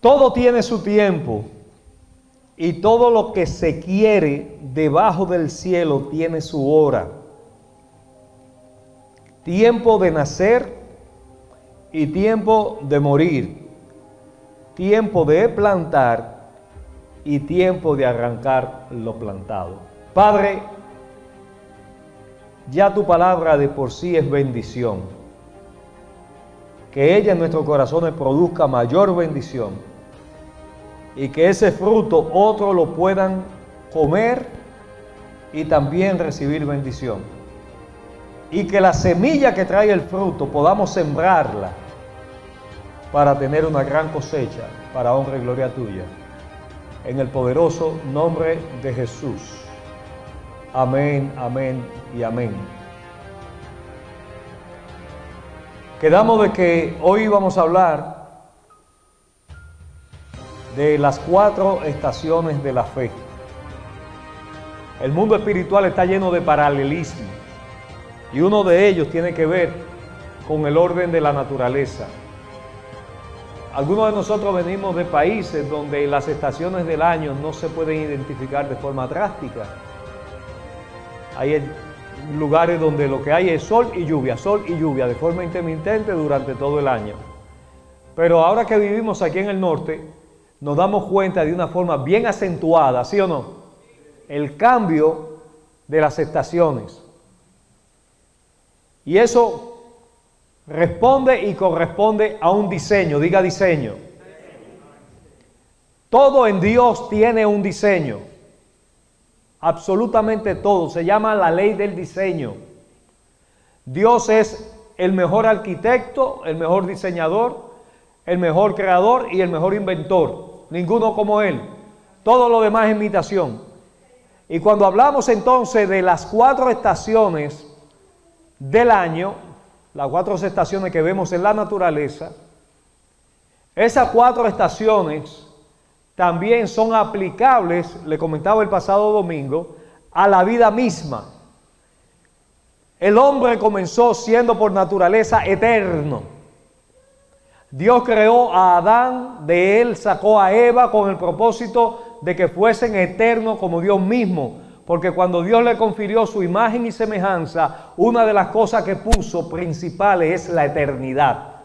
Todo tiene su tiempo y todo lo que se quiere debajo del cielo tiene su hora. Tiempo de nacer y tiempo de morir. Tiempo de plantar y tiempo de arrancar lo plantado. Padre, ya tu palabra de por sí es bendición. Que ella en nuestros corazones produzca mayor bendición y que ese fruto otros lo puedan comer y también recibir bendición. Y que la semilla que trae el fruto podamos sembrarla para tener una gran cosecha, para honra y gloria tuya. En el poderoso nombre de Jesús. Amén, amén y amén. Quedamos de que hoy vamos a hablar de las 4 estaciones de la fe. El mundo espiritual está lleno de paralelismo y uno de ellos tiene que ver con el orden de la naturaleza. Algunos de nosotros venimos de países donde las estaciones del año no se pueden identificar de forma drástica. Hay lugares donde lo que hay es sol y lluvia de forma intermitente durante todo el año. Pero ahora que vivimos aquí en el norte, nos damos cuenta de una forma bien acentuada, ¿sí o no? El cambio de las estaciones. Y eso responde y corresponde a un diseño, diga diseño. Todo en Dios tiene un diseño. Absolutamente todo, se llama la ley del diseño. Dios es el mejor arquitecto, el mejor diseñador, el mejor creador y el mejor inventor. Ninguno como Él. Todo lo demás es imitación. Y cuando hablamos entonces de las 4 estaciones del año, las 4 estaciones que vemos en la naturaleza, esas 4 estaciones también son aplicables, le comentaba el pasado domingo, a la vida misma. El hombre comenzó siendo por naturaleza eterno. Dios creó a Adán, de él sacó a Eva con el propósito de que fuesen eternos como Dios mismo. Porque cuando Dios le confirió su imagen y semejanza, una de las cosas que puso principales es la eternidad.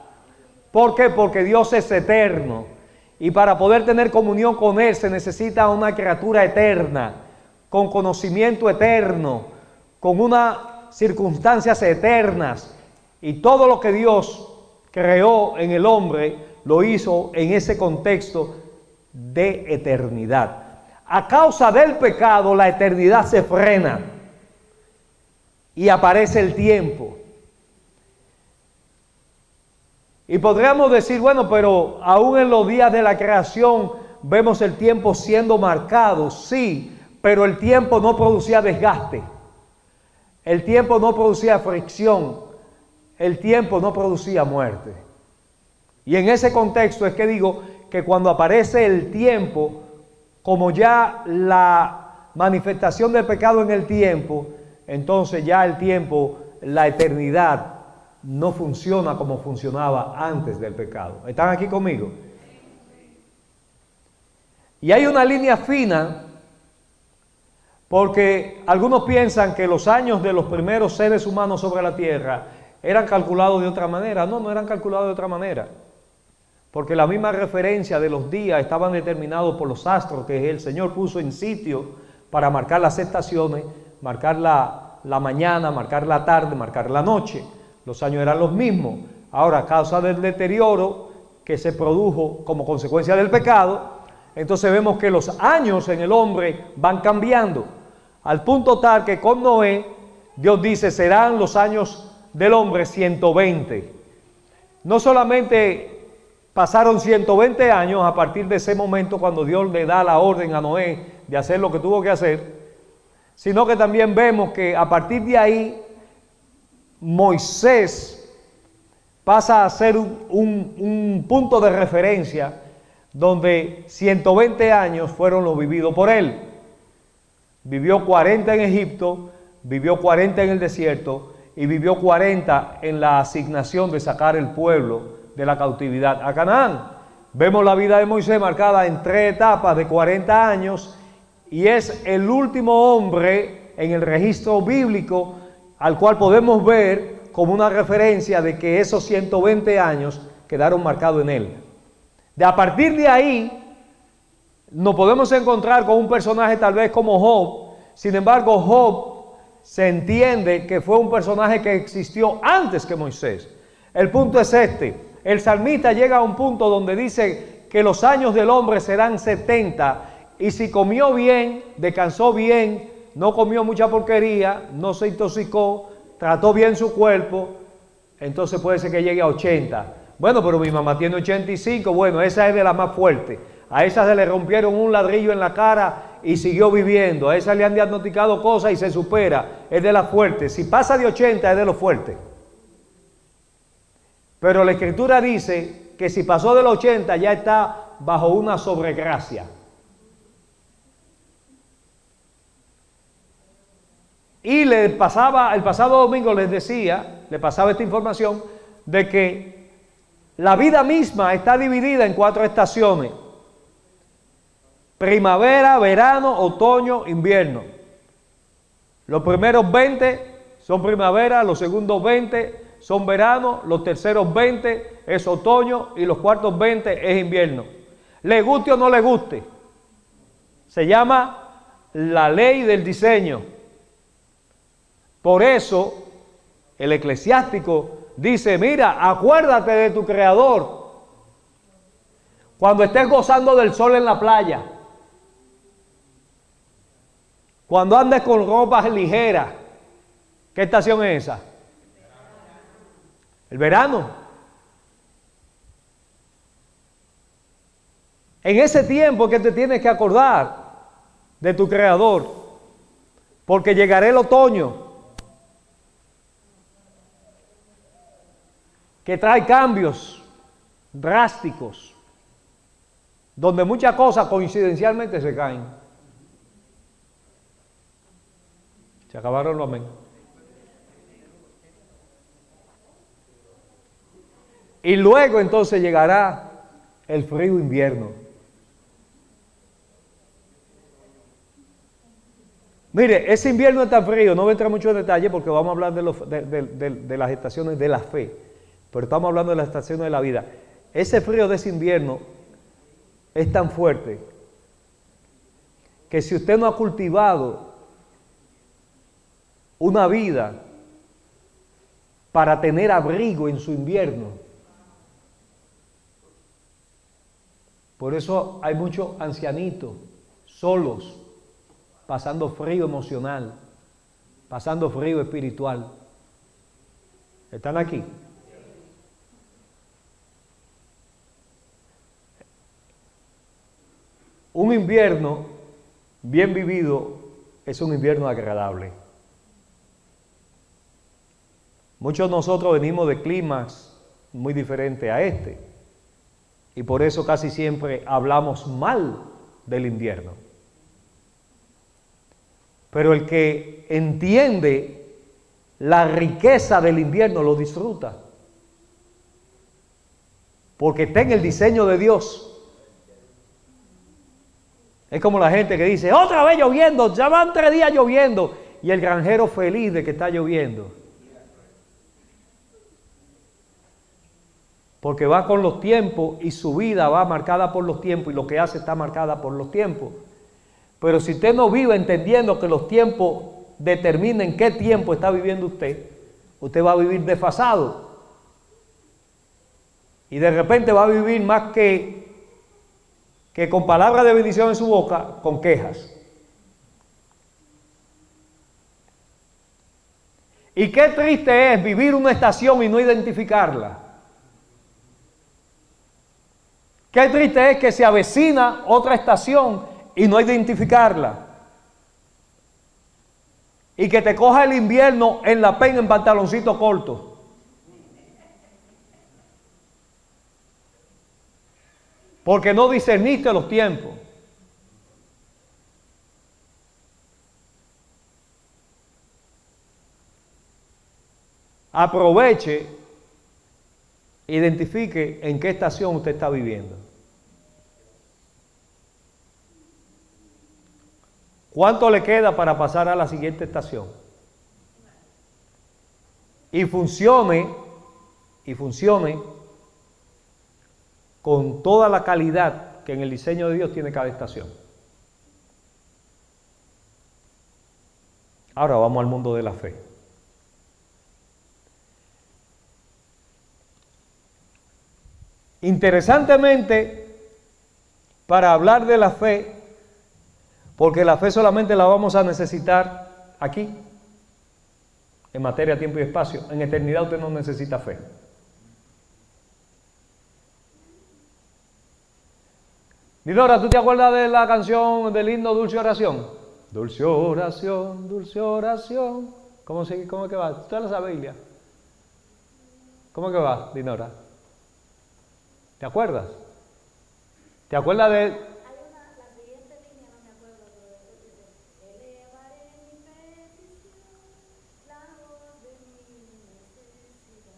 ¿Por qué? Porque Dios es eterno. Y para poder tener comunión con Él se necesita una criatura eterna, con conocimiento eterno, con unas circunstancias eternas. Y todo lo que Dios creó en el hombre lo hizo en ese contexto de eternidad. A causa del pecado la eternidad se frena y aparece el tiempo. Y podríamos decir, bueno, pero aún en los días de la creación vemos el tiempo siendo marcado, sí, pero el tiempo no producía desgaste, el tiempo no producía fricción, el tiempo no producía muerte. Y en ese contexto es que digo que cuando aparece el tiempo, como ya la manifestación del pecado en el tiempo, entonces ya el tiempo, la eternidad, no funciona como funcionaba antes del pecado. ¿Están aquí conmigo? Y hay una línea fina, porque algunos piensan que los años de los primeros seres humanos sobre la tierra eran calculados de otra manera. No, no eran calculados de otra manera. Porque la misma referencia de los días estaban determinados por los astros que el Señor puso en sitio para marcar las estaciones, marcar la mañana, marcar la tarde, marcar la noche. Los años eran los mismos. Ahora, a causa del deterioro que se produjo como consecuencia del pecado, entonces vemos que los años en el hombre van cambiando, al punto tal que con Noé, Dios dice, serán los años del hombre 120. No solamente pasaron 120 años a partir de ese momento cuando Dios le da la orden a Noé de hacer lo que tuvo que hacer, sino que también vemos que a partir de ahí Moisés pasa a ser un punto de referencia donde 120 años fueron los vividos por él. Vivió 40 en Egipto, vivió 40 en el desierto y vivió 40 en la asignación de sacar el pueblo de la cautividad a Canaán. Vemos la vida de Moisés marcada en 3 etapas de 40 años y es el último hombre en el registro bíblico al cual podemos ver como una referencia de que esos 120 años quedaron marcados en él. A partir de ahí nos podemos encontrar con un personaje tal vez como Job. Sin embargo, Job se entiende que fue un personaje que existió antes que Moisés. El punto es este: el salmista llega a un punto donde dice que los años del hombre serán 70, y si comió bien, descansó bien, no comió mucha porquería, no se intoxicó, trató bien su cuerpo, entonces puede ser que llegue a 80. Bueno, pero mi mamá tiene 85, bueno, esa es de la más fuerte. A esa se le rompieron un ladrillo en la cara y siguió viviendo. A esa le han diagnosticado cosas y se supera, es de la fuerte. Si pasa de 80 es de lo fuerte. Pero la Escritura dice que si pasó de los 80 ya está bajo una sobregracia. Y el pasado domingo les decía, le pasaba esta información, de que la vida misma está dividida en 4 estaciones: primavera, verano, otoño, invierno. Los primeros 20 son primavera, los segundos 20 son verano, los terceros 20 es otoño y los cuartos 20 es invierno. Le guste o no le guste, se llama la ley del diseño. Por eso el eclesiástico dice: mira, acuérdate de tu Creador cuando estés gozando del sol en la playa, cuando andes con ropas ligeras. ¿Qué estación es esa? El verano. En ese tiempo que te tienes que acordar de tu Creador, porque llegará el otoño, que trae cambios drásticos, donde muchas cosas coincidencialmente se caen. Se acabaron los amén. Y luego entonces llegará el frío invierno. Mire, ese invierno es tan frío, no voy a entrar mucho en detalle porque vamos a hablar de las estaciones de la fe, pero estamos hablando de las estaciones de la vida. Ese frío de ese invierno es tan fuerte que si usted no ha cultivado una vida para tener abrigo en su invierno, por eso hay muchos ancianitos solos, pasando frío emocional, pasando frío espiritual. ¿Están aquí? Un invierno bien vivido es un invierno agradable. Muchos de nosotros venimos de climas muy diferentes a este, y por eso casi siempre hablamos mal del invierno. Pero el que entiende la riqueza del invierno lo disfruta, porque está en el diseño de Dios. Es como la gente que dice: otra vez lloviendo, ya van 3 días lloviendo, y el granjero feliz de que está lloviendo, porque va con los tiempos y su vida va marcada por los tiempos y lo que hace está marcada por los tiempos. Pero si usted no vive entendiendo que los tiempos determinen qué tiempo está viviendo usted, usted va a vivir desfasado y de repente va a vivir más que con palabras de bendición en su boca, con quejas. Y qué triste es vivir una estación y no identificarla. Qué triste es que se avecina otra estación y no identificarla. Y que te coja el invierno en la pena en pantaloncito corto. Porque no discerniste los tiempos. Aproveche, identifique en qué estación usted está viviendo. ¿Cuánto le queda para pasar a la siguiente estación? Y funcione con toda la calidad que en el diseño de Dios tiene cada estación. Ahora vamos al mundo de la fe. Interesantemente, para hablar de la fe, porque la fe solamente la vamos a necesitar aquí, en materia, tiempo y espacio. En eternidad usted no necesita fe. Dinora, ¿tú te acuerdas de la canción del himno Dulce Oración? Dulce oración, dulce oración. ¿Cómo es que va? ¿Tú la sabes, Biblia? ¿Cómo que va, Dinora? ¿Te acuerdas? ¿Te acuerdas de...? La siguiente línea no me acuerdo, pero elevaré mi petición, la voz de mi necesidad.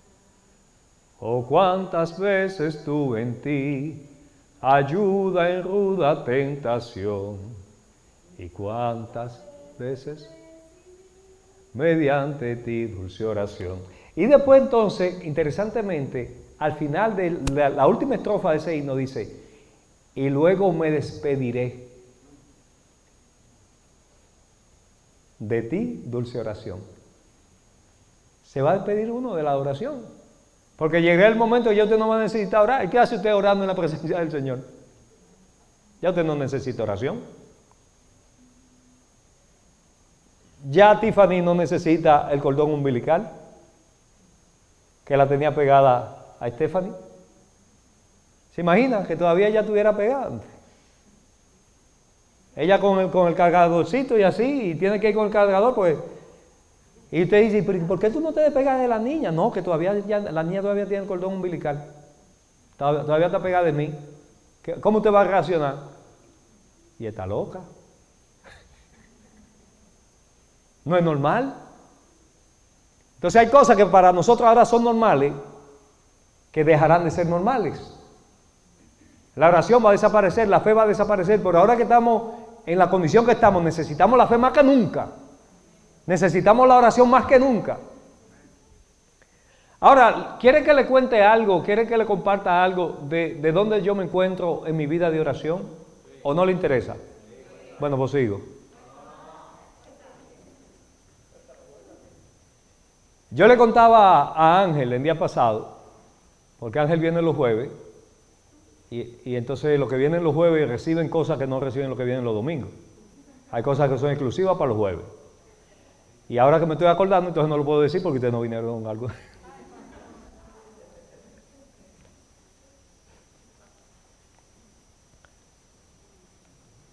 Oh, cuántas veces tuve en ti ayuda en ruda tentación, y cuántas veces mediante ti dulce oración. Y después entonces, interesantemente, al final de la última estrofa de ese himno dice, y luego me despediré de ti, dulce oración. Se va a despedir uno de la oración, porque llegué el momento que ya usted no va a necesitar orar. ¿Y qué hace usted orando en la presencia del Señor? Ya usted no necesita oración. Ya Tiffany no necesita el cordón umbilical que la tenía pegada a Stephanie. ¿Se imagina que todavía ella estuviera pegada? Ella con el cargadorcito y así, y tiene que ir con el cargador, pues. Y usted dice, ¿por qué tú no te despegas de la niña? No, que todavía la niña todavía tiene el cordón umbilical. Todavía está pegada de mí. ¿Cómo usted va a reaccionar? Y está loca. No es normal. Entonces hay cosas que para nosotros ahora son normales, que dejarán de ser normales. La oración va a desaparecer, la fe va a desaparecer, pero ahora que estamos en la condición que estamos, necesitamos la fe más que nunca. Necesitamos la oración más que nunca. Ahora, ¿quiere que le cuente algo? ¿Quiere que le comparta algo de dónde yo me encuentro en mi vida de oración? ¿O no le interesa? Bueno, pues sigo. Yo le contaba a Ángel el día pasado, porque Ángel viene los jueves, y entonces los que vienen los jueves reciben cosas que no reciben los que vienen los domingos. Hay cosas que son exclusivas para los jueves. Y ahora que me estoy acordando, entonces no lo puedo decir porque ustedes no vinieron con algo.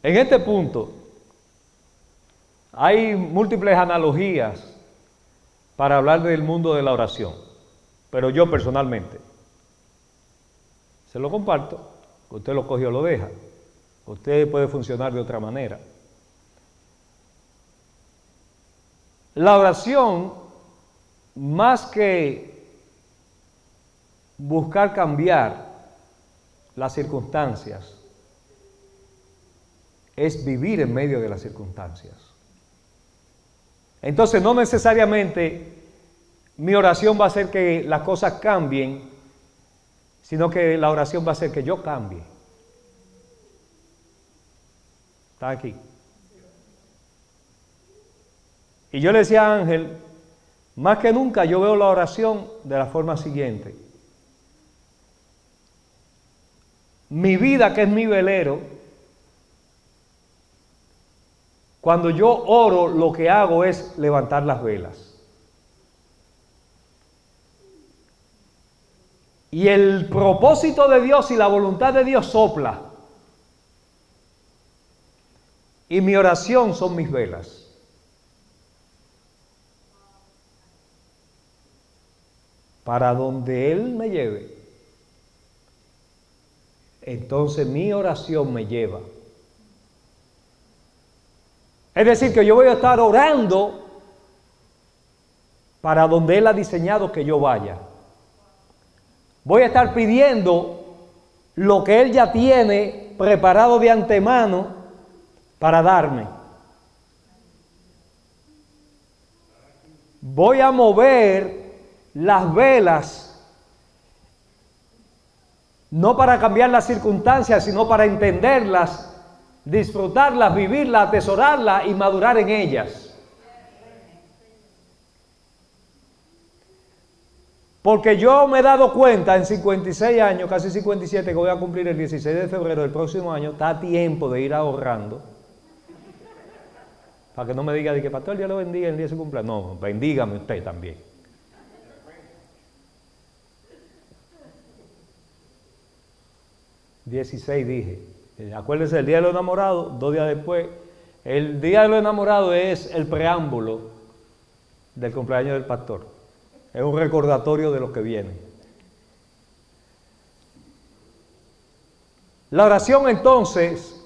En este punto, hay múltiples analogías para hablar del mundo de la oración, pero yo personalmente se lo comparto, usted lo coge o lo deja, usted puede funcionar de otra manera. La oración, más que buscar cambiar las circunstancias, es vivir en medio de las circunstancias. Entonces no necesariamente mi oración va a hacer que las cosas cambien, sino que la oración va a hacer que yo cambie. ¿Está aquí? Y yo le decía a Ángel, más que nunca yo veo la oración de la forma siguiente. Mi vida, que es mi velero, cuando yo oro, lo que hago es levantar las velas. Y el propósito de Dios y la voluntad de Dios sopla. Y mi oración son mis velas. Para donde Él me lleve, entonces mi oración me lleva. Es decir, que yo voy a estar orando para donde Él ha diseñado que yo vaya. Voy a estar pidiendo lo que Él ya tiene preparado de antemano para darme. voy a mover las velas no para cambiar las circunstancias, sino para entenderlas, disfrutarlas, vivirlas, atesorarlas y madurar en ellas. Porque yo me he dado cuenta en 56 años, casi 57, que voy a cumplir el 16 de febrero del próximo año, está a tiempo de ir ahorrando. Para que no me diga de que pastor, Dios lo bendiga el día de su cumpleaños. No, bendígame usted también. ...16 dije. Acuérdense, el día de los enamorados, 2 días después. El día de los enamorados es el preámbulo del cumpleaños del pastor. Es un recordatorio de lo que viene. La oración entonces,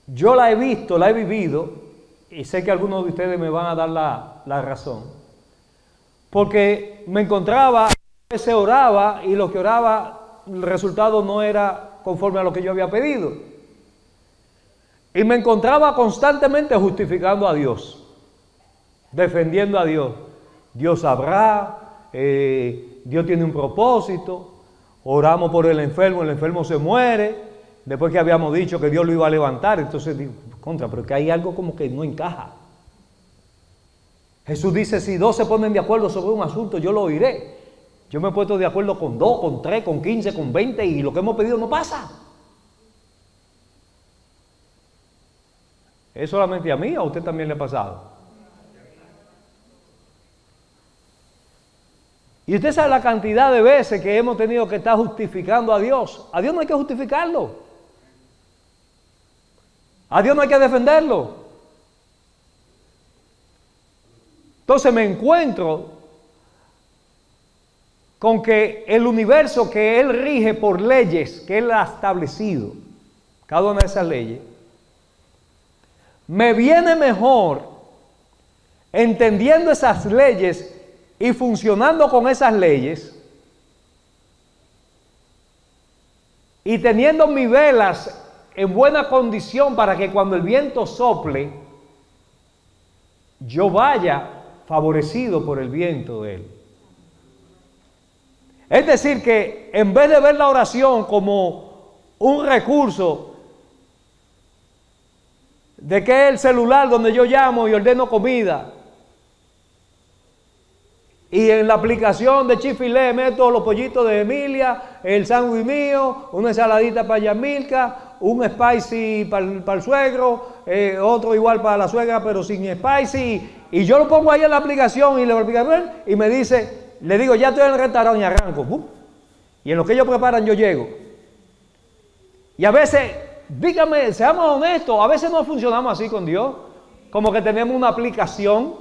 yo la he visto, la he vivido, y sé que algunos de ustedes me van a dar la razón, porque me encontraba, a veces oraba, y lo que oraba, el resultado no era conforme a lo que yo había pedido. Y me encontraba constantemente justificando a Dios, defendiendo a Dios. Dios sabrá, Dios tiene un propósito, oramos por el enfermo se muere, después que habíamos dicho que Dios lo iba a levantar, entonces digo, pero que hay algo como que no encaja. Jesús dice, si 2 se ponen de acuerdo sobre un asunto, yo lo oiré. Yo me he puesto de acuerdo con 2, con 3, con 15, con 20 y lo que hemos pedido no pasa. ¿Es solamente a mí o a usted también le ha pasado? Y usted sabe la cantidad de veces que hemos tenido que estar justificando a Dios. A Dios no hay que justificarlo. A Dios no hay que defenderlo. Entonces me encuentro con que el universo que Él rige por leyes que Él ha establecido, cada una de esas leyes, me viene mejor entendiendo esas leyes y funcionando con esas leyes y teniendo mis velas en buena condición para que cuando el viento sople, yo vaya favorecido por el viento de Él. Es decir, que en vez de ver la oración como un recurso de que es el celular donde yo llamo y ordeno comida, y en la aplicación de Chick-fil-A meto los pollitos de Emilia, el sándwich mío, una ensaladita para Yamilka, un spicy para el suegro, otro igual para la suegra pero sin spicy, y yo lo pongo ahí en la aplicación y le voy a ver y me dice... Le digo, ya estoy en el restaurante y arranco. Y en lo que ellos preparan yo llego. Y a veces, dígame, seamos honestos, a veces no funcionamos así con Dios. Como que tenemos una aplicación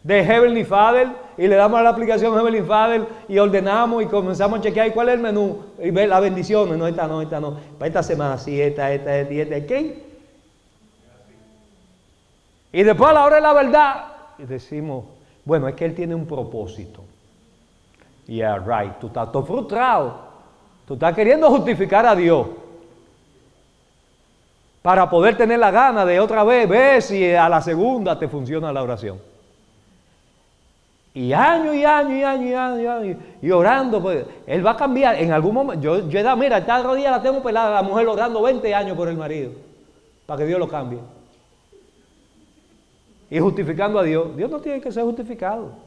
de Heavenly Father y le damos a la aplicación Heavenly Father y ordenamos y comenzamos a chequear cuál es el menú y ver las bendiciones. No, esta no. Para esta semana sí, esta, ¿qué? Y después a la hora de la verdad decimos, bueno, es que Él tiene un propósito. Yeah, right. Tú estás todo frustrado. Tú estás queriendo justificar a Dios para poder tener la gana de otra vez ver si a la segunda te funciona la oración. Y año y orando, pues, Él va a cambiar en algún momento. Mira, esta rodilla la tengo pelada, la mujer orando 20 años por el marido para que Dios lo cambie. Y justificando a Dios. Dios no tiene que ser justificado.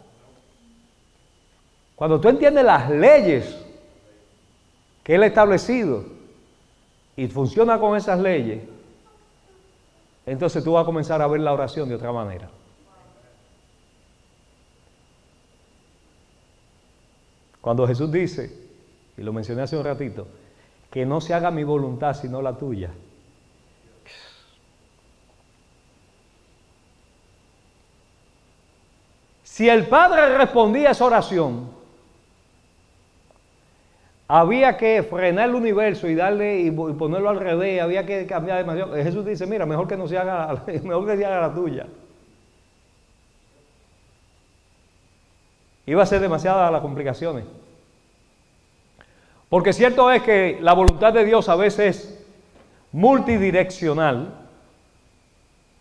Cuando tú entiendes las leyes que Él ha establecido y funciona con esas leyes, entonces tú vas a comenzar a ver la oración de otra manera. Cuando Jesús dice, y lo mencioné hace un ratito, que no se haga mi voluntad sino la tuya. Si el Padre respondía a esa oración, había que frenar el universo y darle y ponerlo al revés, había que cambiar demasiado. Jesús dice, mira, mejor que se haga la tuya. Iba a ser demasiadas las complicaciones. Porque cierto es que la voluntad de Dios a veces es multidireccional.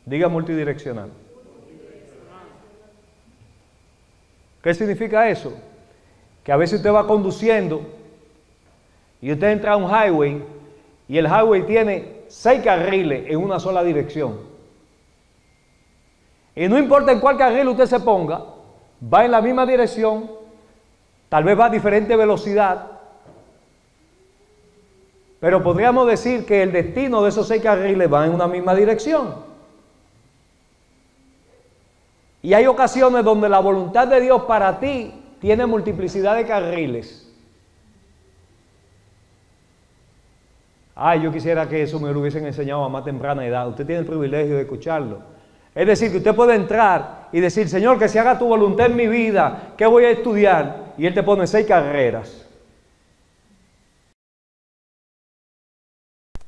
Diga multidireccional. ¿Qué significa eso? Que a veces usted va conduciendo y usted entra a un highway y el highway tiene 6 carriles en una sola dirección. Y no importa en cuál carril usted se ponga, va en la misma dirección, tal vez va a diferente velocidad, pero podríamos decir que el destino de esos 6 carriles va en una misma dirección. Y hay ocasiones donde la voluntad de Dios para ti tiene multiplicidad de carriles. Ay, yo quisiera que eso me lo hubiesen enseñado a más temprana edad. Usted tiene el privilegio de escucharlo. Es decir, que usted puede entrar y decir, Señor, que se haga tu voluntad en mi vida, ¿qué voy a estudiar? Y Él te pone 6 carreras.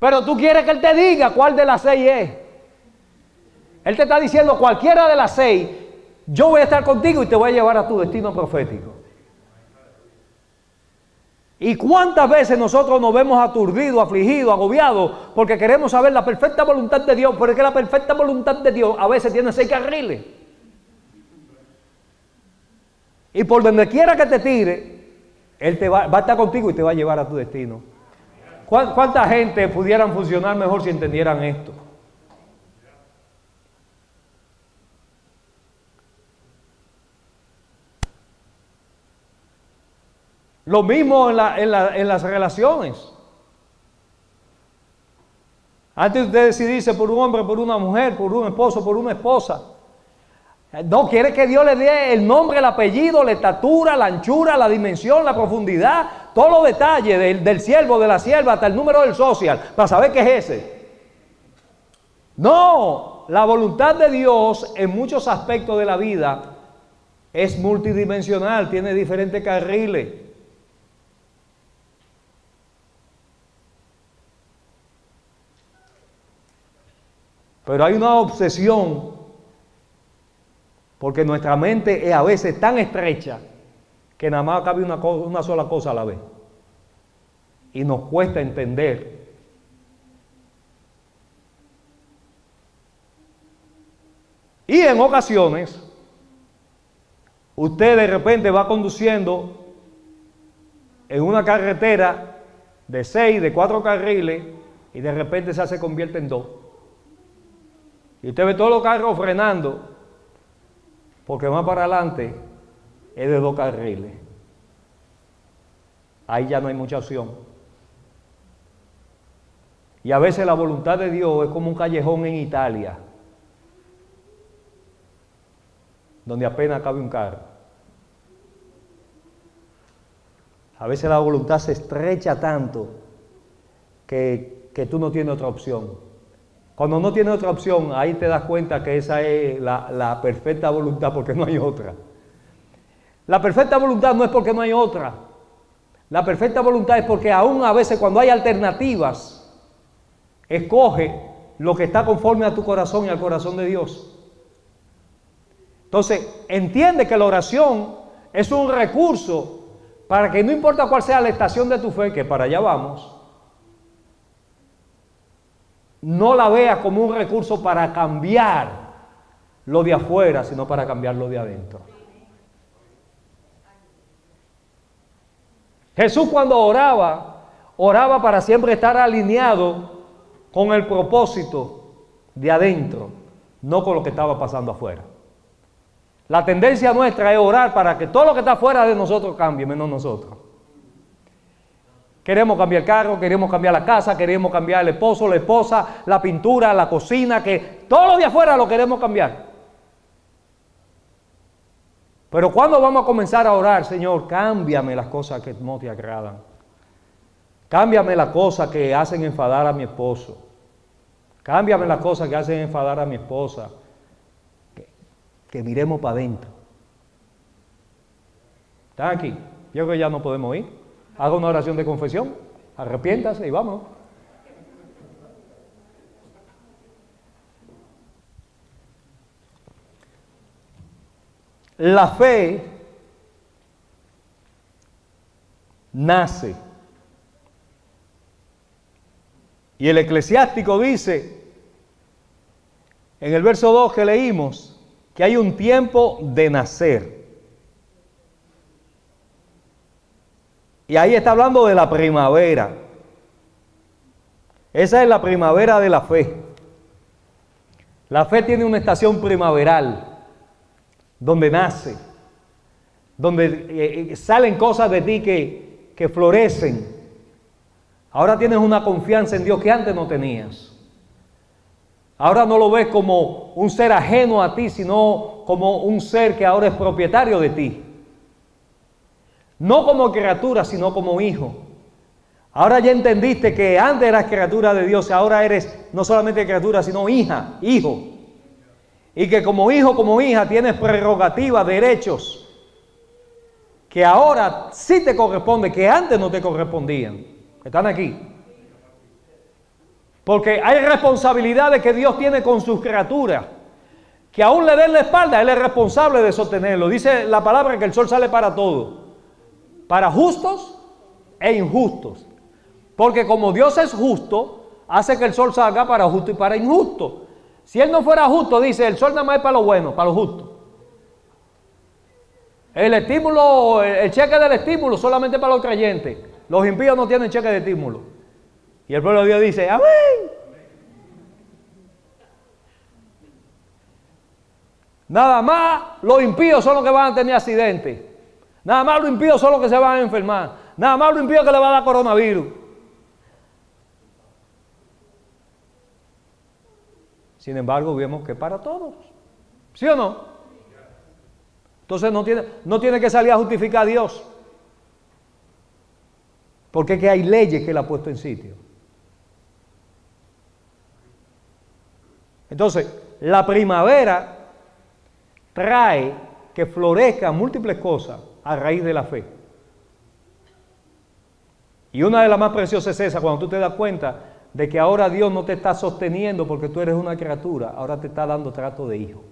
Pero tú quieres que Él te diga cuál de las 6 es. Él te está diciendo, cualquiera de las 6, yo voy a estar contigo y te voy a llevar a tu destino profético. ¿Y cuántas veces nosotros nos vemos aturdidos, afligidos, agobiados, porque queremos saber la perfecta voluntad de Dios? Pero es que la perfecta voluntad de Dios a veces tiene 6 carriles. Y por donde quiera que te tire, Él te va a estar contigo y te va a llevar a tu destino. ¿Cuánta gente pudieran funcionar mejor si entendieran esto? Lo mismo en las relaciones. Antes usted decidirse por un hombre, por una mujer, por un esposo, por una esposa. No, quiere que Dios le dé el nombre, el apellido, la estatura, la anchura, la dimensión, la profundidad, todos los detalles del siervo, de la sierva, hasta el número del social, para saber qué es ese. No, la voluntad de Dios en muchos aspectos de la vida es multidimensional, tiene diferentes carriles. Pero hay una obsesión, porque nuestra mente es a veces tan estrecha que nada más cabe una sola cosa a la vez. Y nos cuesta entender. Y en ocasiones, usted de repente va conduciendo en una carretera de 6, de 4 carriles, y de repente se convierte en 2. Y usted ve todos los carros frenando, porque más para adelante es de 2 carriles. Ahí ya no hay mucha opción. Y a veces la voluntad de Dios es como un callejón en Italia, donde apenas cabe un carro. A veces la voluntad se estrecha tanto que tú no tienes otra opción. Cuando no tienes otra opción, ahí te das cuenta que esa es la perfecta voluntad, porque no hay otra. La perfecta voluntad no es porque no hay otra. La perfecta voluntad es porque aún a veces cuando hay alternativas, escoge lo que está conforme a tu corazón y al corazón de Dios. Entonces, entiende que la oración es un recurso para que no importa cuál sea la estación de tu fe, que para allá vamos, no la veas como un recurso para cambiar lo de afuera, sino para cambiar lo de adentro. Jesús cuando oraba para siempre estar alineado con el propósito de adentro, no con lo que estaba pasando afuera. La tendencia nuestra es orar para que todo lo que está fuera de nosotros cambie, menos nosotros. Queremos cambiar el carro, queremos cambiar la casa, queremos cambiar el esposo, la esposa, la pintura, la cocina, que todo lo de afuera lo queremos cambiar. Pero ¿cuándo vamos a comenzar a orar? Señor, cámbiame las cosas que no te agradan. Cámbiame las cosas que hacen enfadar a mi esposo. Cámbiame las cosas que hacen enfadar a mi esposa. Que miremos para adentro. ¿Están aquí? Yo creo que ya no podemos ir. Haga una oración de confesión, arrepiéntase y vamos. La fe nace. Y el eclesiástico dice, en el verso 2 que leímos, que hay un tiempo de nacer Y ahí está hablando de la primavera. Esa es la primavera de la fe. La fe tiene una estación primaveral, donde nace, donde salen cosas de ti que florecen. Ahora tienes una confianza en Dios que antes no tenías. Ahora no lo ves como un ser ajeno a ti, sino como un ser que ahora es propietario de ti. No como criatura, sino como hijo. Ahora ya entendiste que antes eras criatura de Dios, ahora eres no solamente criatura, sino hija, hijo. Y que como hijo, como hija, tienes prerrogativas, derechos, que ahora sí te corresponde, que antes no te correspondían. Están aquí. Porque hay responsabilidades que Dios tiene con sus criaturas, que aún le den la espalda, Él es responsable de sostenerlo. Dice la palabra que el sol sale para todos, para justos e injustos. Porque como Dios es justo, hace que el sol salga para justo y para injusto. Si Él no fuera justo, dice, el sol nada más es para lo bueno, para lo justo. El estímulo, el cheque del estímulo solamente para los creyentes. Los impíos no tienen cheque de estímulo. Y el pueblo de Dios dice, amén. Nada más los impíos son los que van a tener accidentes. Nada más los impíos son los que se van a enfermar. Nada más los impíos que le va a dar coronavirus. Sin embargo, vemos que para todos. ¿Sí o no? Entonces no tiene que salir a justificar a Dios. Porque es que hay leyes que Él ha puesto en sitio. Entonces, la primavera trae que florezcan múltiples cosas a raíz de la fe. Y una de las más preciosas es esa, cuando tú te das cuenta de que ahora Dios no te está sosteniendo porque tú eres una criatura, ahora te está dando trato de hijo.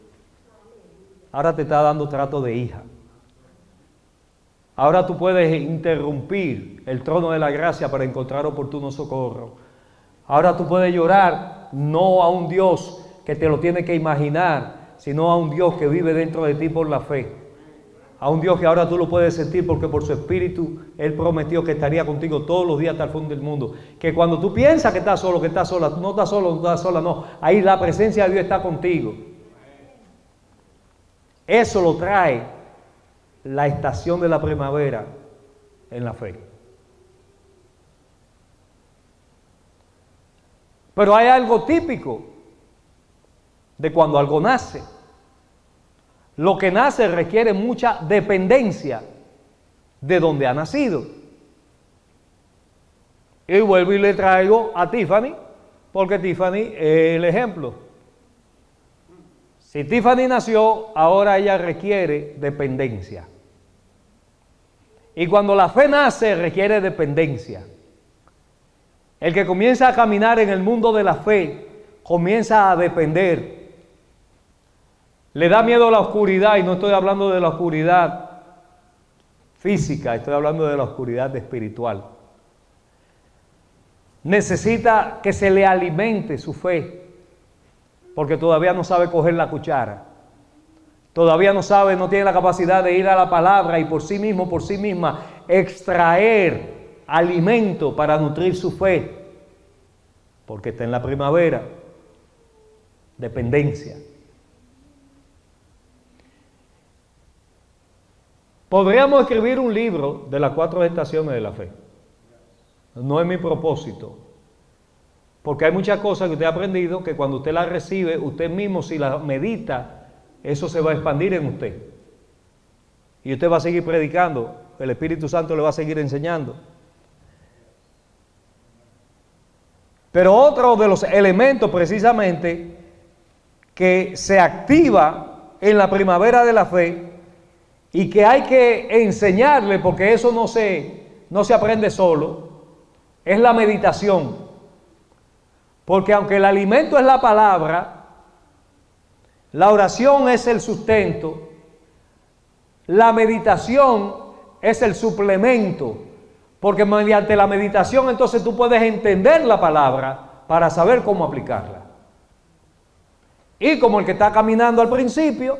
Ahora te está dando trato de hija. Ahora tú puedes interrumpir el trono de la gracia para encontrar oportuno socorro. Ahora tú puedes llorar no a un Dios que te lo tiene que imaginar, sino a un Dios que vive dentro de ti por la fe. A un Dios que ahora tú lo puedes sentir porque por su Espíritu Él prometió que estaría contigo todos los días hasta el fin del mundo. Que cuando tú piensas que estás solo, que estás sola, no estás solo, no estás sola, no. Ahí la presencia de Dios está contigo. Eso lo trae la estación de la primavera en la fe. Pero hay algo típico de cuando algo nace. Lo que nace requiere mucha dependencia de donde ha nacido. Y vuelvo y le traigo a Tiffany, porque Tiffany es el ejemplo. Si Tiffany nació, ahora ella requiere dependencia. Y cuando la fe nace, requiere dependencia. El que comienza a caminar en el mundo de la fe, comienza a depender. Le da miedo a la oscuridad, y no estoy hablando de la oscuridad física, estoy hablando de la oscuridad espiritual. Necesita que se le alimente su fe, porque todavía no sabe coger la cuchara. Todavía no sabe, no tiene la capacidad de ir a la palabra y por sí mismo, por sí misma, extraer alimento para nutrir su fe, porque está en la primavera. Dependencia. Podríamos escribir un libro de las 4 estaciones de la fe. No es mi propósito. Porque hay muchas cosas que usted ha aprendido que cuando usted las recibe, usted mismo si las medita, eso se va a expandir en usted. Y usted va a seguir predicando, el Espíritu Santo le va a seguir enseñando. Pero otro de los elementos precisamente que se activa en la primavera de la fe y que hay que enseñarle, porque eso no se aprende solo, es la meditación. Porque aunque el alimento es la palabra, la oración es el sustento, la meditación es el suplemento, porque mediante la meditación entonces tú puedes entender la palabra para saber cómo aplicarla. Y como el que está caminando al principio,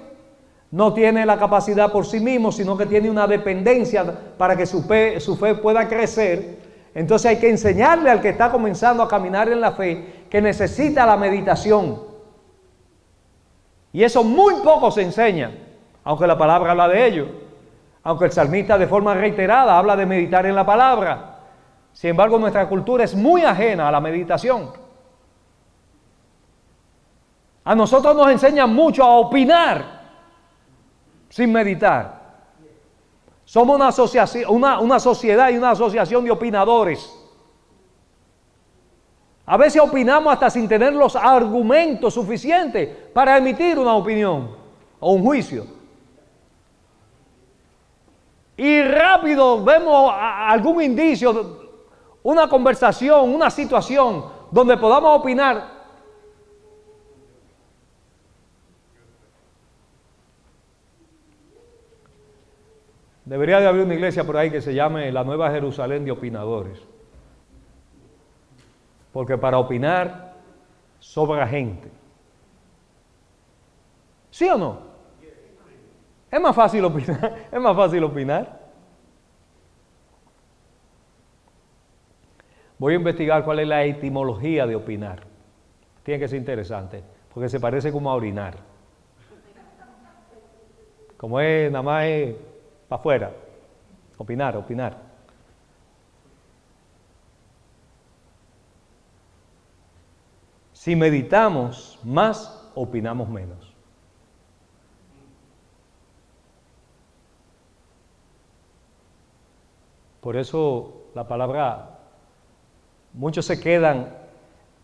no tiene la capacidad por sí mismo, sino que tiene una dependencia para que su fe pueda crecer. Entonces hay que enseñarle al que está comenzando a caminar en la fe que necesita la meditación. Y eso muy poco se enseña, aunque la palabra habla de ello. Aunque el salmista de forma reiterada habla de meditar en la palabra. Sin embargo, nuestra cultura es muy ajena a la meditación. A nosotros nos enseñan mucho a opinar sin meditar. Somos una sociedad y una asociación de opinadores. A veces opinamos hasta sin tener los argumentos suficientes para emitir una opinión o un juicio. Y rápido vemos algún indicio, una conversación, una situación donde podamos opinar. Debería de haber una iglesia por ahí que se llame la Nueva Jerusalén de opinadores. Porque para opinar sobra gente. ¿Sí o no? Es más fácil opinar. Es más fácil opinar. Voy a investigar cuál es la etimología de opinar. Tiene que ser interesante, porque se parece como a orinar. Como es, nada más es para afuera. Opinar. Si meditamos más, opinamos menos. Por eso la palabra, muchos se quedan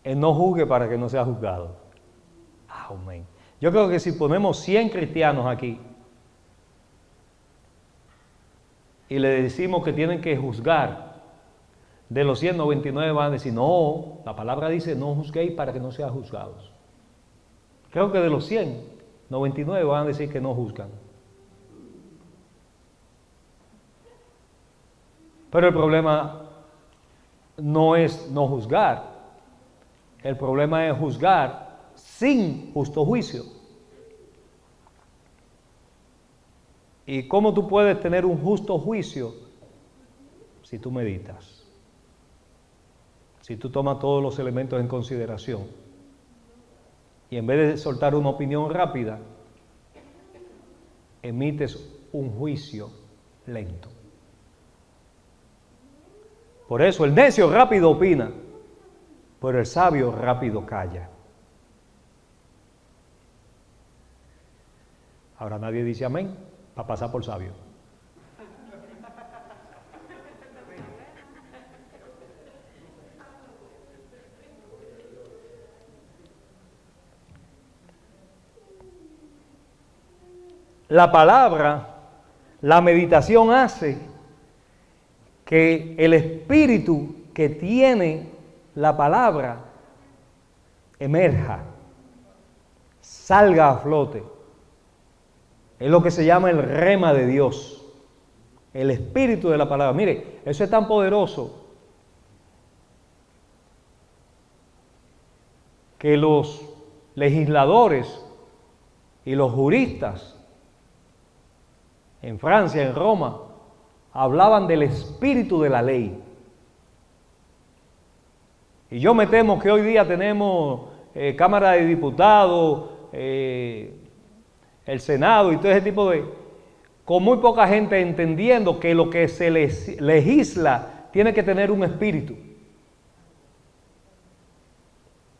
en no juzgue para que no sea juzgado. Amén. Yo creo que si ponemos 100 cristianos aquí y le decimos que tienen que juzgar, de los 100, 99 van a decir, no, la palabra dice no juzguéis para que no sean juzgados. Creo que de los 100, 99 van a decir que no juzgan. Pero el problema no es no juzgar, el problema es juzgar sin justo juicio. ¿Y cómo tú puedes tener un justo juicio? Si tú meditas, si tú tomas todos los elementos en consideración y en vez de soltar una opinión rápida, emites un juicio lento. Por eso el necio rápido opina, pero el sabio rápido calla. Ahora nadie dice amén para pasar por sabio. La palabra, la meditación hace que el espíritu que tiene la palabra emerja, salga a flote. Es lo que se llama el rema de Dios, el espíritu de la palabra. Mire, eso es tan poderoso que los legisladores y los juristas en Francia, en Roma, hablaban del espíritu de la ley. Y yo me temo que hoy día tenemos Cámara de Diputados, el Senado y todo ese tipo de... con muy poca gente entendiendo que lo que se legisla tiene que tener un espíritu.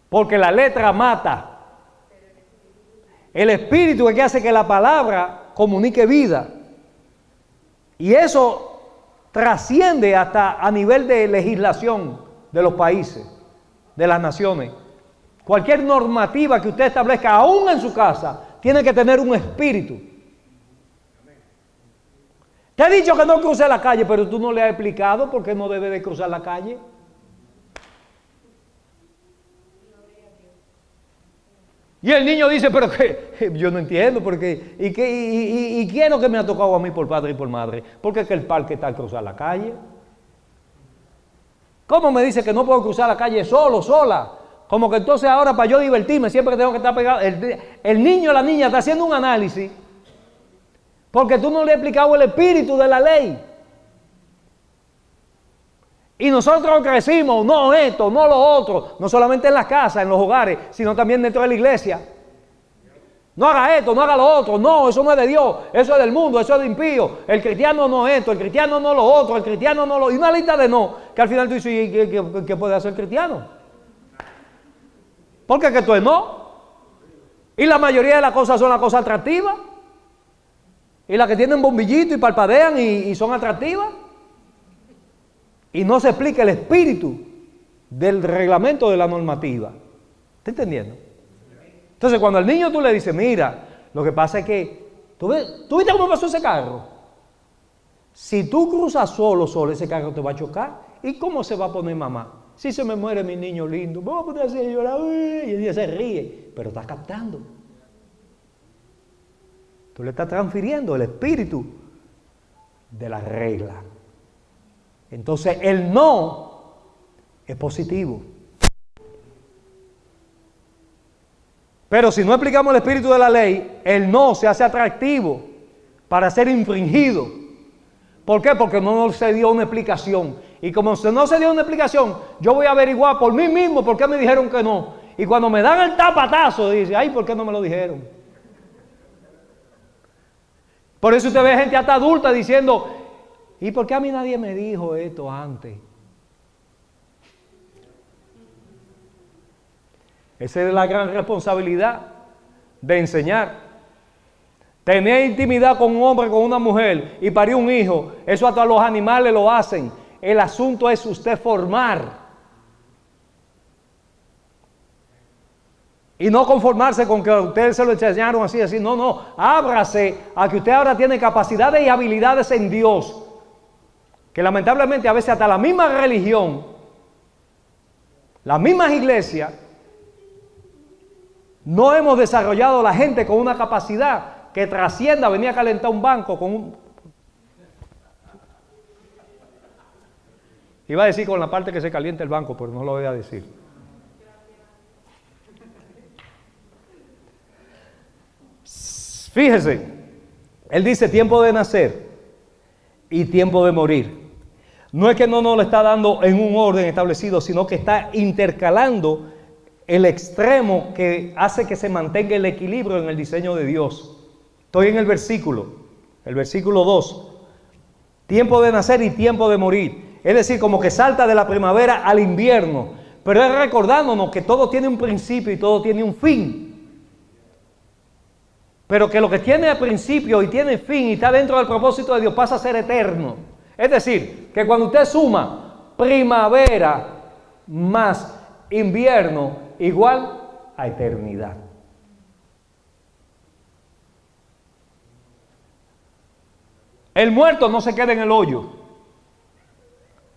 Porque la letra mata. El espíritu es que hace que la palabra comunique vida. Y eso trasciende hasta a nivel de legislación de los países, de las naciones. Cualquier normativa que usted establezca, aún en su casa, tiene que tener un espíritu. Te he dicho que no cruce la calle, pero tú no le has explicado por qué no debe de cruzar la calle. Y el niño dice, pero que yo no entiendo, porque ¿y qué es lo que me ha tocado a mí por padre y por madre? Porque es que el parque está al cruzar la calle. ¿Cómo me dice que no puedo cruzar la calle solo, sola? Como que entonces ahora para yo divertirme, siempre que tengo que estar pegado. El niño o la niña está haciendo un análisis Porque tú no le has explicado el espíritu de la ley. Y nosotros crecimos, no esto, no lo otro, no solamente en las casas, en los hogares, sino también dentro de la iglesia. No haga esto, no haga lo otro, no, eso no es de Dios, eso es del mundo, eso es de impío. El cristiano no esto, el cristiano no lo otro, el cristiano no lo... Y una lista de no, que al final tú dices, ¿y qué puede hacer el cristiano? Porque que tú es no. Y la mayoría de las cosas son las cosas atractivas. Y las que tienen bombillito y parpadean y son atractivas. Y no se explica el espíritu del reglamento de la normativa. ¿Está entendiendo? Entonces, cuando al niño tú le dices, mira, lo que pasa es que, ¿tú viste cómo pasó ese carro? Si tú cruzas solo, ese carro te va a chocar. ¿Y cómo se va a poner mamá? Si se me muere mi niño lindo, me voy a poner así a llorar, y el día se ríe, pero está captando. Tú le estás transfiriendo el espíritu de la regla. Entonces, el no es positivo. Pero si no explicamos el espíritu de la ley, el no se hace atractivo para ser infringido. ¿Por qué? Porque no se dio una explicación. Y como no se dio una explicación, yo voy a averiguar por mí mismo por qué me dijeron que no. Y cuando me dan el tapatazo, dice, ay, ¿por qué no me lo dijeron? Por eso usted ve gente hasta adulta diciendo, ¿y por qué a mí nadie me dijo esto antes? Esa es la gran responsabilidad de enseñar. Tener intimidad con un hombre, con una mujer y parir un hijo, eso hasta los animales lo hacen. El asunto es usted formar. Y no conformarse con que a ustedes se lo enseñaron así, así. No, no. Ábrase a que usted ahora tiene capacidades y habilidades en Dios. Que lamentablemente a veces hasta la misma religión, las mismas iglesias, no hemos desarrollado la gente con una capacidad que trascienda venir a calentar un banco con un... Iba a decir con la parte que se calienta el banco, pero no lo voy a decir. Fíjese, él dice tiempo de nacer y tiempo de morir. No es que no nos lo está dando en un orden establecido, sino que está intercalando el extremo que hace que se mantenga el equilibrio en el diseño de Dios. Estoy en el versículo 2. Tiempo de nacer y tiempo de morir. Es decir, como que salta de la primavera al invierno. Pero es recordándonos que todo tiene un principio y todo tiene un fin. Pero que lo que tiene principio y tiene fin y está dentro del propósito de Dios pasa a ser eterno. Es decir, que cuando usted suma primavera más invierno igual a eternidad. El muerto no se queda en el hoyo,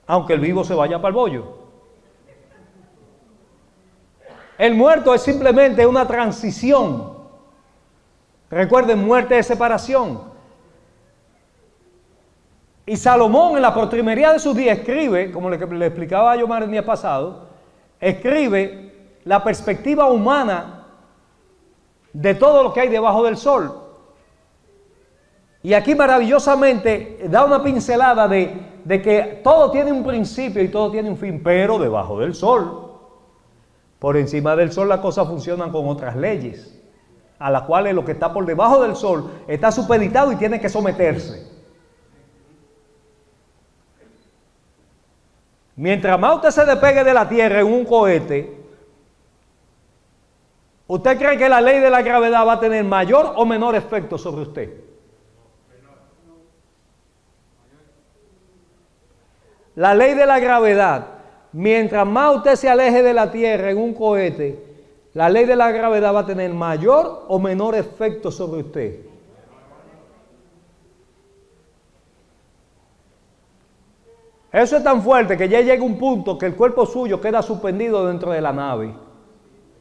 aunque el vivo se vaya para el bollo. El muerto es simplemente una transición. Recuerden, muerte de separación. Y Salomón en la postrimería de sus días escribe, como le explicaba yo el día pasado, escribe la perspectiva humana de todo lo que hay debajo del sol. Y aquí maravillosamente da una pincelada de que todo tiene un principio y todo tiene un fin, pero debajo del sol. Por encima del sol las cosas funcionan con otras leyes, a las cuales lo que está por debajo del sol está supeditado y tiene que someterse. Mientras más usted se despegue de la tierra en un cohete, ¿usted cree que la ley de la gravedad va a tener mayor o menor efecto sobre usted? La ley de la gravedad, mientras más usted se aleje de la tierra en un cohete, la ley de la gravedad va a tener mayor o menor efecto sobre usted. Eso es tan fuerte que ya llega un punto que el cuerpo suyo queda suspendido dentro de la nave.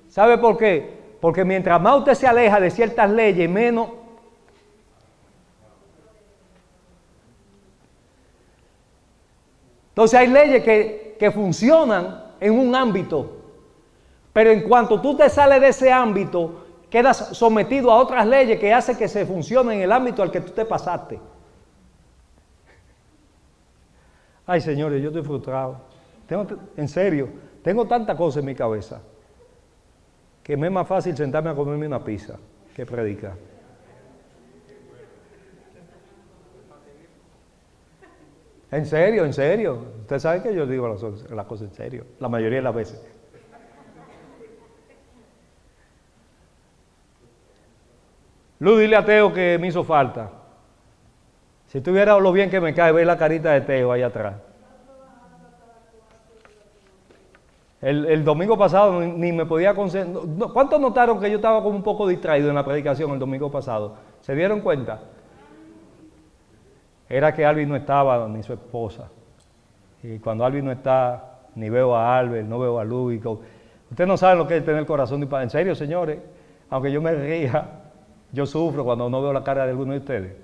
¿Sabe por qué? Porque mientras más usted se aleja de ciertas leyes, menos... Entonces hay leyes que funcionan en un ámbito, pero en cuanto tú te sales de ese ámbito, quedas sometido a otras leyes que hacen que se funcione en el ámbito al que tú te pasaste. Ay, señores, yo estoy frustrado. En serio, tengo tanta cosa en mi cabeza que me es más fácil sentarme a comerme una pizza que predicar. En serio, en serio. Usted sabe que yo digo las cosas en serio, la mayoría de las veces. Luz, dile a Teo que me hizo falta. Si tuviera lo bien que me cae, ve la carita de Teo ahí atrás. El domingo pasado ni me podía concentrar. ¿Cuántos notaron que yo estaba como un poco distraído en la predicación el domingo pasado? ¿Se dieron cuenta? Era que Alvin no estaba, ni su esposa. Y cuando Alvin no está, ni veo a Albert, no veo a Luis. Ustedes no saben lo que es tener el corazón de padre. En serio, señores, aunque yo me ría, yo sufro cuando no veo la cara de alguno de ustedes.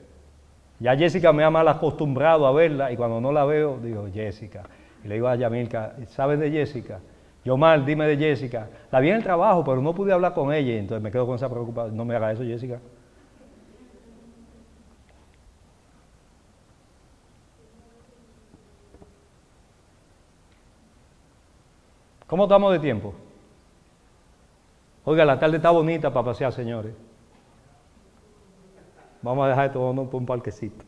Ya Jessica me ha mal acostumbrado a verla y cuando no la veo, digo, Jessica. Y le digo a Yamilka, ¿sabes de Jessica? Yo mal, dime de Jessica. La vi en el trabajo, pero no pude hablar con ella y entonces me quedo con esa preocupación. No me haga eso, Jessica. ¿Cómo estamos de tiempo? Oiga, la tarde está bonita para pasear, señores. Vamos a dejar esto por un parquecito.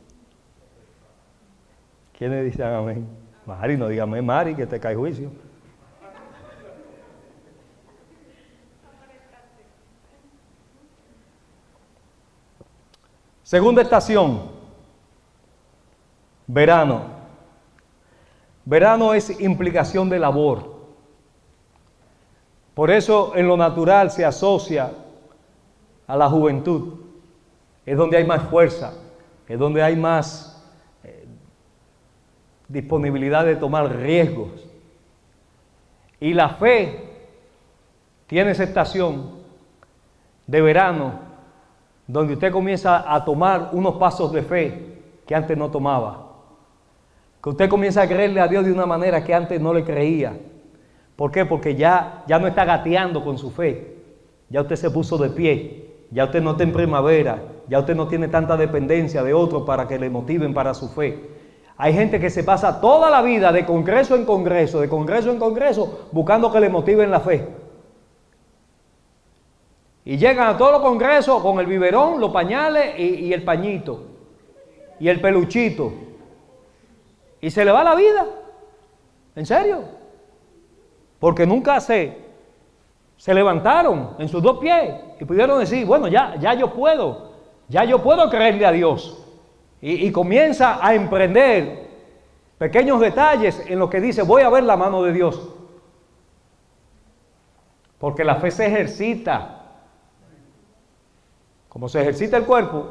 ¿Quiénes dicen amén? Mari, no dígame Mari, que te cae juicio. Segunda estación, verano. Verano es implicación de labor. Por eso en lo natural se asocia a la juventud. Es donde hay más fuerza, es donde hay más disponibilidad de tomar riesgos. Y la fe tiene esa estación de verano donde usted comienza a tomar unos pasos de fe que antes no tomaba. Que usted comienza a creerle a Dios de una manera que antes no le creía. ¿Por qué? Porque ya no está gateando con su fe. Ya usted se puso de pie. Ya usted no está en primavera. Ya usted no tiene tanta dependencia de otros para que le motiven para su fe. Hay gente que se pasa toda la vida de congreso en congreso, de congreso en congreso, buscando que le motiven la fe. Y llegan a todos los congresos con el biberón, los pañales y el pañito. Y el peluchito. Y se le va la vida. ¿En serio? Porque nunca se levantaron en sus dos pies y pudieron decir, bueno, ya yo puedo creerle a Dios. Y comienza a emprender pequeños detalles en los que dice, voy a ver la mano de Dios. Porque la fe se ejercita. Como se ejercita el cuerpo,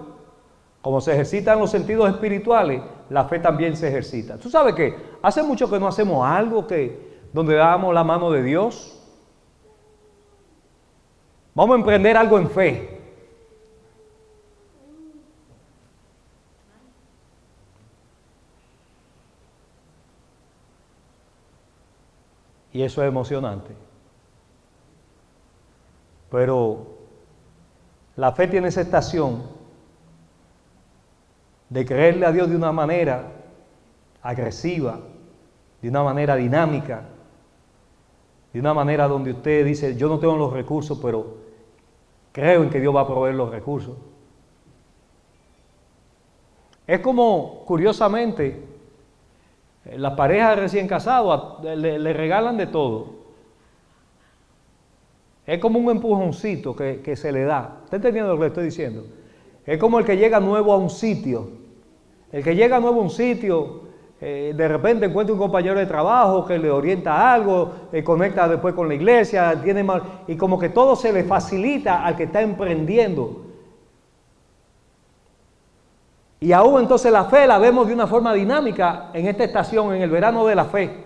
como se ejercitan los sentidos espirituales, la fe también se ejercita. ¿Tú sabes qué? Hace mucho que no hacemos algo donde damos la mano de Dios. Vamos a emprender algo en fe. Y eso es emocionante. Pero la fe tiene esa estación de creerle a Dios de una manera agresiva, de una manera dinámica, de una manera donde usted dice, yo no tengo los recursos, pero creo en que Dios va a proveer los recursos. Es como, curiosamente, las parejas recién casadas le regalan de todo. Es como un empujoncito que se le da. ¿Está entendiendo lo que le estoy diciendo? Es como el que llega nuevo a un sitio. El que llega nuevo a un sitio, de repente encuentra un compañero de trabajo que le orienta algo, conecta después con la iglesia, y como que todo se le facilita al que está emprendiendo. Y aún entonces la fe la vemos de una forma dinámica en esta estación, en el verano de la fe.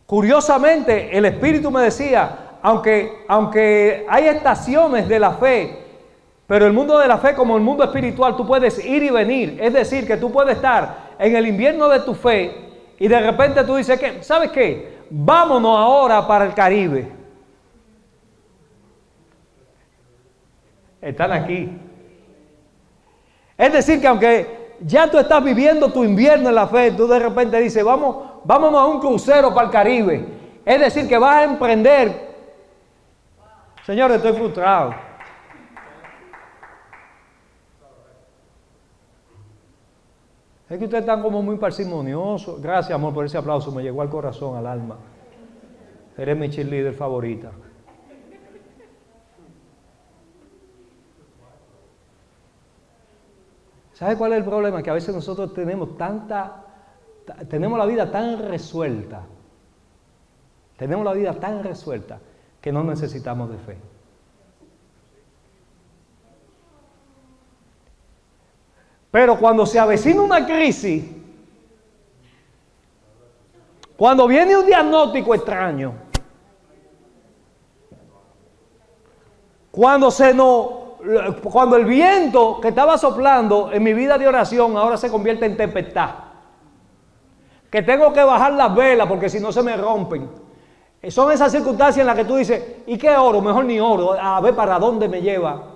Curiosamente, el Espíritu me decía, aunque hay estaciones de la fe, pero el mundo de la fe como el mundo espiritual, tú puedes ir y venir. Es decir, que tú puedes estar en el invierno de tu fe y de repente tú dices, ¿sabes qué? Vámonos ahora para el Caribe. están aquí. Es decir, que aunque ya tú estás viviendo tu invierno en la fe, tú de repente dices, vámonos a un crucero para el Caribe. Es decir, que vas a emprender. Señores, estoy frustrado. Es que ustedes están como muy parsimoniosos. Gracias, amor, por ese aplauso. Me llegó al corazón, al alma. Eres mi cheerleader favorita. ¿Sabe cuál es el problema? Que a veces nosotros tenemos la vida tan resuelta. Tenemos la vida tan resuelta que no necesitamos de fe. Pero cuando se avecina una crisis, cuando viene un diagnóstico extraño, cuando el viento que estaba soplando en mi vida de oración ahora se convierte en tempestad, que tengo que bajar las velas porque si no se me rompen, son esas circunstancias en las que tú dices, ¿y qué oro? Mejor ni oro, a ver para dónde me lleva.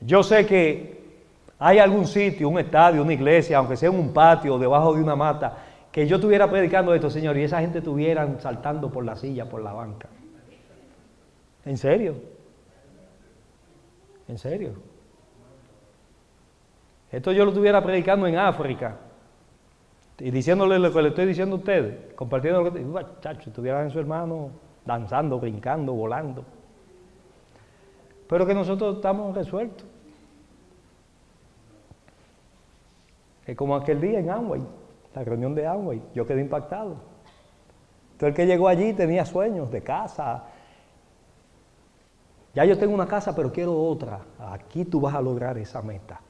Yo sé que hay algún sitio, un estadio, una iglesia, aunque sea en un patio, debajo de una mata, que yo estuviera predicando esto, Señor, y esa gente estuvieran saltando por la silla, por la banca. ¿En serio? ¿En serio? Esto yo lo estuviera predicando en África y diciéndole lo que le estoy diciendo a ustedes, compartiendo lo que muchachos, estuvieran en su hermano danzando, brincando, volando. Pero que nosotros estamos resueltos. Es como aquel día en Amway, la reunión de Amway, yo quedé impactado. Todo el que llegó allí tenía sueños de casa. Ya yo tengo una casa, pero quiero otra. Aquí tú vas a lograr esa meta.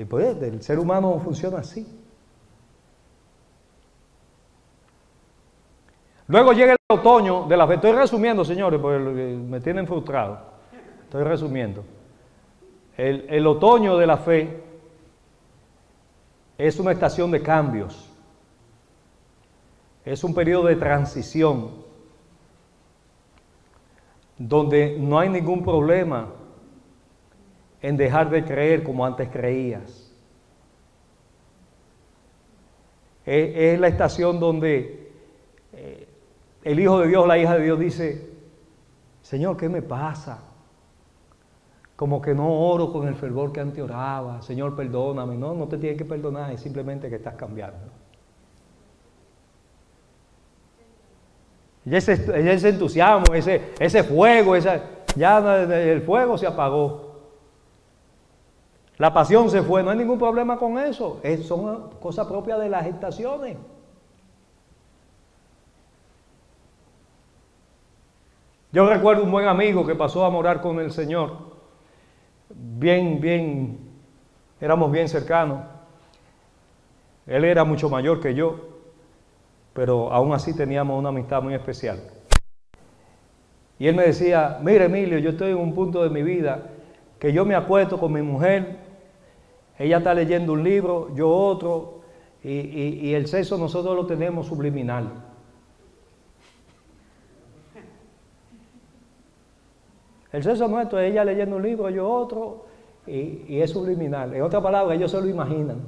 Pues el ser humano funciona así. Luego llega el otoño de la fe. Estoy resumiendo, señores, porque me tienen frustrado. Estoy resumiendo. El otoño de la fe es una estación de cambios. Es un periodo de transición donde no hay ningún problema en dejar de creer como antes creías. Es la estación donde el Hijo de Dios, la hija de Dios dice, Señor, ¿qué me pasa? Como que no oro con el fervor que antes oraba. Señor, perdóname. No, no te tienes que perdonar, es simplemente que estás cambiando. Y ese entusiasmo, ese fuego, ya el fuego se apagó. La pasión se fue, no hay ningún problema con eso. Son cosas propias de las estaciones. Yo recuerdo un buen amigo que pasó a morar con el Señor. Éramos bien cercanos. Él era mucho mayor que yo, pero aún así teníamos una amistad muy especial. Y él me decía, mira Emilio, yo estoy en un punto de mi vida que yo me acuesto con mi mujer, ella está leyendo un libro, yo otro, y el sexo nosotros lo tenemos subliminal. El sexo nuestro es ella leyendo un libro, yo otro, y es subliminal. En otras palabras, ellos se lo imaginan,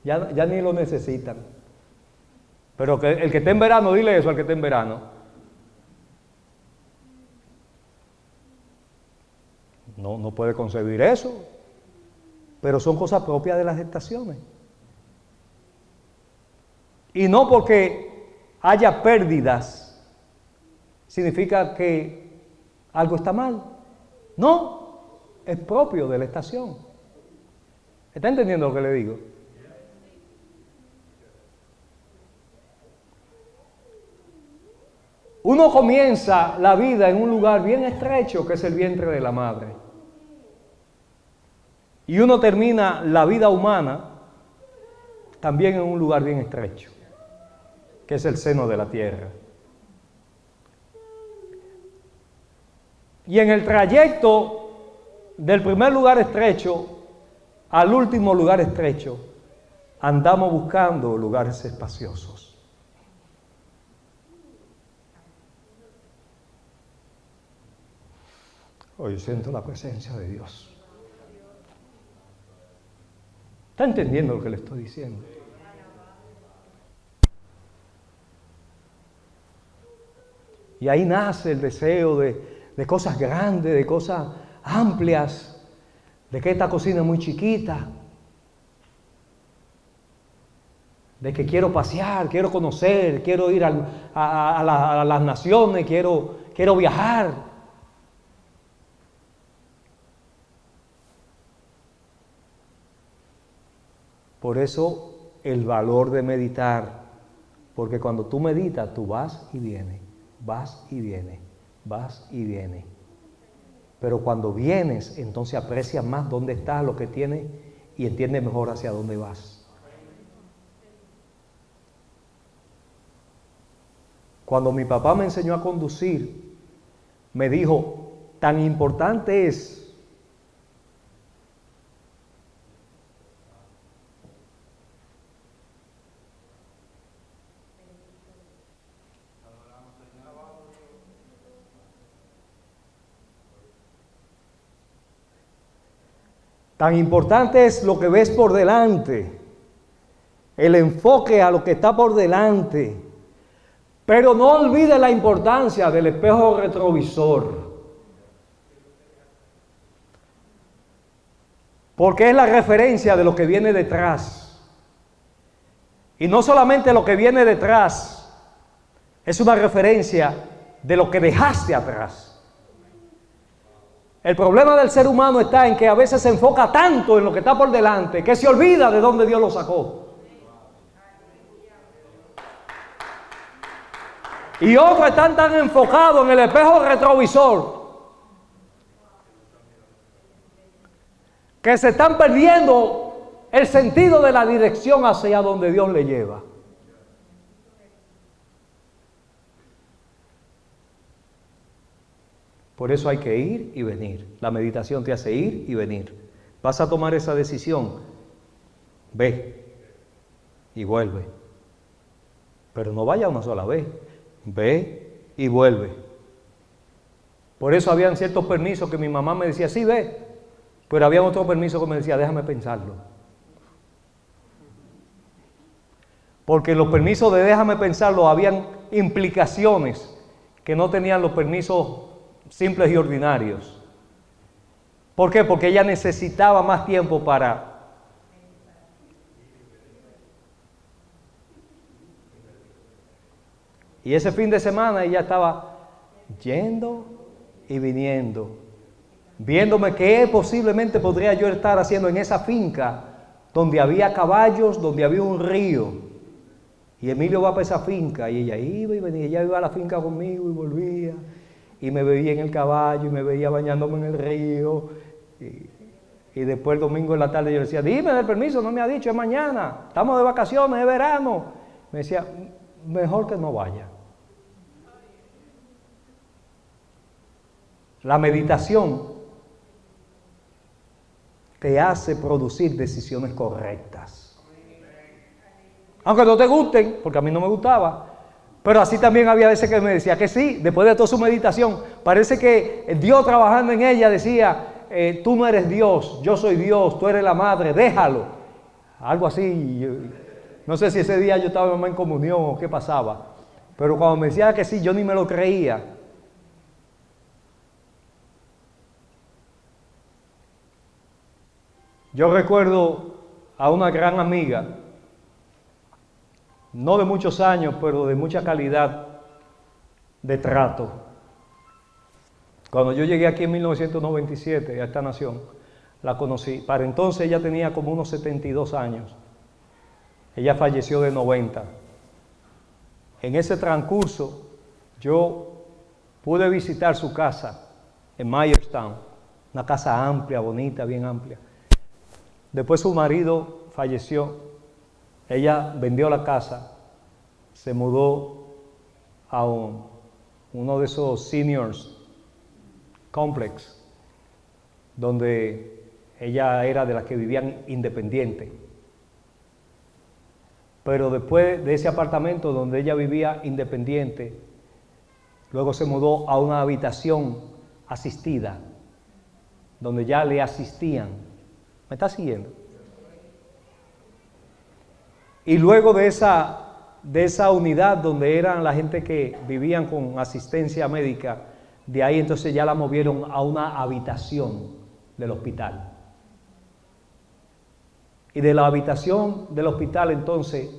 ya ni lo necesitan. Pero que el que esté en verano, dile eso al que esté en verano. No puede concebir eso, pero son cosas propias de las estaciones. Y no porque haya pérdidas, significa que algo está mal. No, es propio de la estación. ¿Está entendiendo lo que le digo? Uno comienza la vida en un lugar bien estrecho que es el vientre de la madre. Y uno termina la vida humana también en un lugar bien estrecho, que es el seno de la tierra. Y en el trayecto del primer lugar estrecho al último lugar estrecho, andamos buscando lugares espaciosos. Hoy siento la presencia de Dios. ¿Está entendiendo lo que le estoy diciendo? Y ahí nace el deseo de cosas grandes, de cosas amplias, de que esta cocina es muy chiquita, de que quiero pasear, quiero conocer, quiero ir a las naciones, quiero viajar. Por eso el valor de meditar, porque cuando tú meditas, tú vas y vienes, vas y vienes, vas y vienes. Pero cuando vienes, entonces aprecias más dónde estás, lo que tienes y entiendes mejor hacia dónde vas. Cuando mi papá me enseñó a conducir, me dijo, tan importante es lo que ves por delante, el enfoque a lo que está por delante, pero no olvides la importancia del espejo retrovisor, porque es la referencia de lo que viene detrás. Y no solamente lo que viene detrás, es una referencia de lo que dejaste atrás. El problema del ser humano está en que a veces se enfoca tanto en lo que está por delante que se olvida de dónde Dios lo sacó. Y otros están tan enfocados en el espejo retrovisor que se están perdiendo el sentido de la dirección hacia donde Dios le lleva. Por eso hay que ir y venir. La meditación te hace ir y venir. Vas a tomar esa decisión, ve y vuelve. Pero no vaya una sola vez, ve y vuelve. Por eso habían ciertos permisos que mi mamá me decía, sí, ve. Pero había otro permiso que me decía, déjame pensarlo. Porque en los permisos de déjame pensarlo habían implicaciones que no tenían los permisos simples y ordinarios. ¿Por qué? Porque ella necesitaba más tiempo para... Y ese fin de semana ella estaba yendo y viniendo, viéndome qué posiblemente podría yo estar haciendo en esa finca donde había caballos, donde había un río. Y Emilio va para esa finca y ella iba y venía, ella iba a la finca conmigo y volvía. Y me veía en el caballo y me veía bañándome en el río. Y después el domingo en la tarde yo le decía, dime del permiso, no me ha dicho, es mañana, estamos de vacaciones, es verano. Me decía, mejor que no vaya. La meditación te hace producir decisiones correctas. Aunque no te gusten, porque a mí no me gustaba. Pero así también había veces que me decía que sí, después de toda su meditación, parece que Dios trabajando en ella decía, tú no eres Dios, yo soy Dios, tú eres la madre, déjalo. Algo así. No sé si ese día yo estaba en comunión o qué pasaba. Pero cuando me decía que sí, yo ni me lo creía. Yo recuerdo a una gran amiga, no de muchos años, pero de mucha calidad de trato. Cuando yo llegué aquí en 1997 a esta nación, la conocí. Para entonces ella tenía como unos 72 años. Ella falleció de 90. En ese transcurso, yo pude visitar su casa en Myerstown, una casa amplia, bonita, bien amplia. Después su marido falleció. Ella vendió la casa, se mudó a uno de esos seniors complex, donde ella era de las que vivían independiente. pero después de ese apartamento donde ella vivía independiente, luego se mudó a una habitación asistida, donde ya le asistían. ¿Me está siguiendo? Y luego de esa unidad donde eran la gente que vivían con asistencia médica, de ahí entonces ya la movieron a una habitación del hospital. Y de la habitación del hospital entonces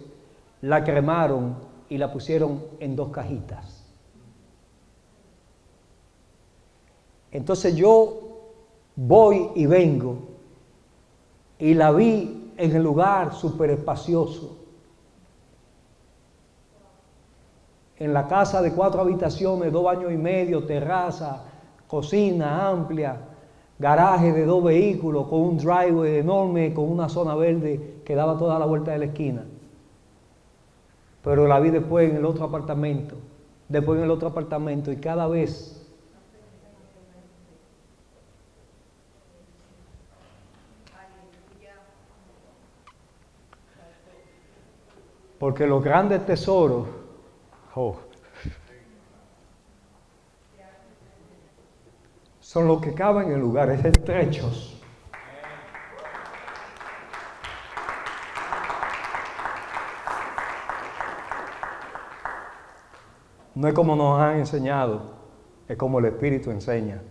la cremaron y la pusieron en 2 cajitas. Entonces yo voy y vengo y la vi en el lugar súper espacioso, en la casa de 4 habitaciones, 2 baños y medio, terraza, cocina amplia, garaje de 2 vehículos, con un driveway enorme, con una zona verde que daba toda la vuelta de la esquina. Pero la vi después en el otro apartamento, y cada vez porque los grandes tesoros son los que caben en lugares estrechos. No es como nos han enseñado, es como el Espíritu enseña.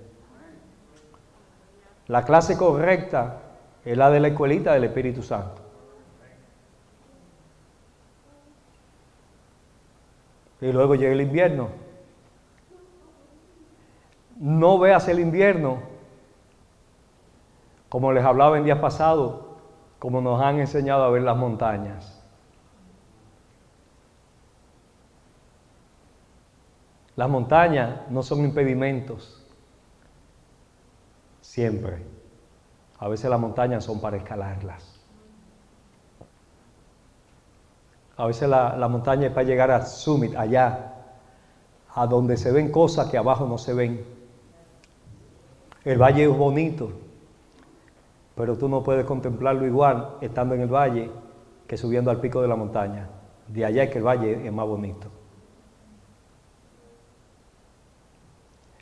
La clase correcta es la de la escuelita del Espíritu Santo. Y luego llega el invierno. No veas el invierno, como les hablaba en días pasados, como nos han enseñado a ver las montañas. Las montañas no son impedimentos, siempre. A veces las montañas son para escalarlas. A veces la montaña es para llegar al summit, allá, a donde se ven cosas que abajo no se ven. El valle es bonito, pero tú no puedes contemplarlo igual estando en el valle que subiendo al pico de la montaña. De allá es que el valle es más bonito.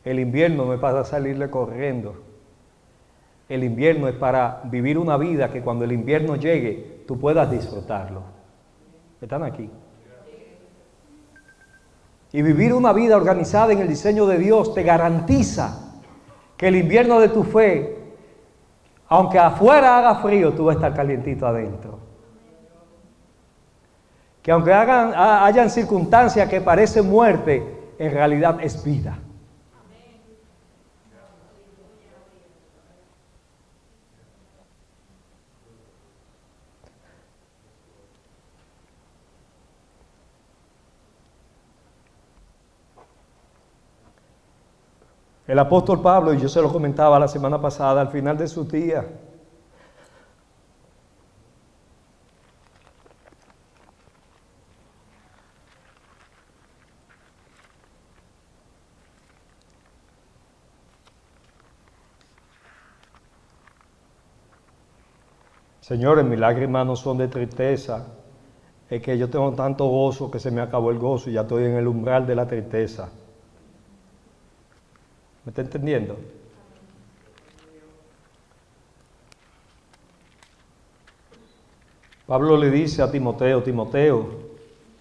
El invierno no es para salirle corriendo. El invierno es para vivir una vida que cuando el invierno llegue, tú puedas disfrutarlo. ¿Están aquí? Y vivir una vida organizada en el diseño de Dios te garantiza que el invierno de tu fe, aunque afuera haga frío, tú vas a estar calientito adentro. Que aunque hayan circunstancias que parecen muerte, en realidad es vida. El apóstol Pablo, y yo se lo comentaba la semana pasada, al final de sus días, Señores, mis lágrimas no son de tristeza, es que yo tengo tanto gozo que se me acabó el gozo y ya estoy en el umbral de la tristeza. ¿Me está entendiendo? Pablo le dice a Timoteo, Timoteo,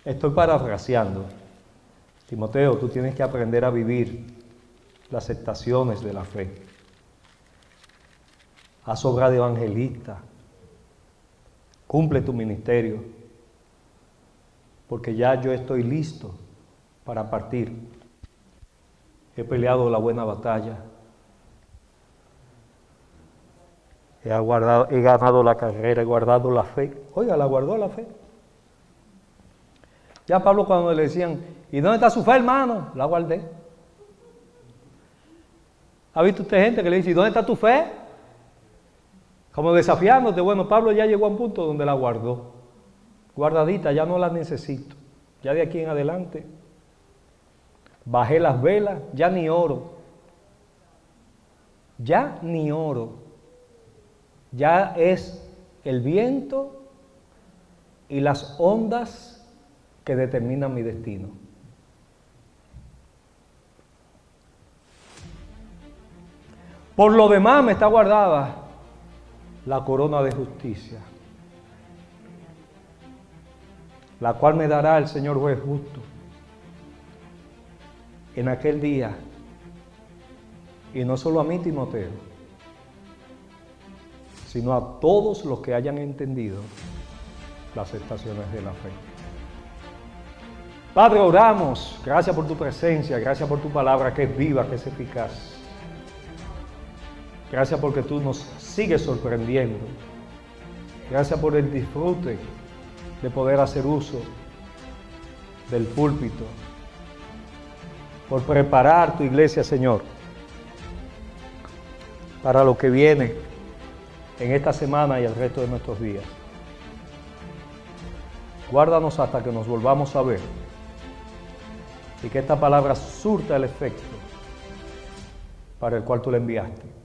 estoy parafraseando, Timoteo, tú tienes que aprender a vivir las estaciones de la fe. Haz obra de evangelista, cumple tu ministerio, porque ya yo estoy listo para partir. He peleado la buena batalla. He ganado la carrera, he guardado la fe. Oiga, la guardó la fe. Ya Pablo cuando le decían, ¿y dónde está su fe, hermano? La guardé. ¿Ha visto usted gente que le dice, ¿y dónde está tu fe? Como desafiándote. Bueno, Pablo ya llegó a un punto donde la guardó. Guardadita, ya no la necesito. Ya de aquí en adelante bajé las velas, ya ni oro. Ya ni oro. Ya es el viento y las ondas que determinan mi destino. Por lo demás me está guardada la corona de justicia, la cual me dará el Señor juez justo en aquel día, y no solo a mí, Timoteo, sino a todos los que hayan entendido las estaciones de la fe. Padre, oramos, gracias por tu presencia, gracias por tu palabra que es viva, que es eficaz. Gracias porque tú nos sigues sorprendiendo. Gracias por el disfrute de poder hacer uso del púlpito, por preparar tu iglesia, Señor, para lo que viene en esta semana y el resto de nuestros días. Guárdanos hasta que nos volvamos a ver y que esta palabra surta el efecto para el cual tú la enviaste.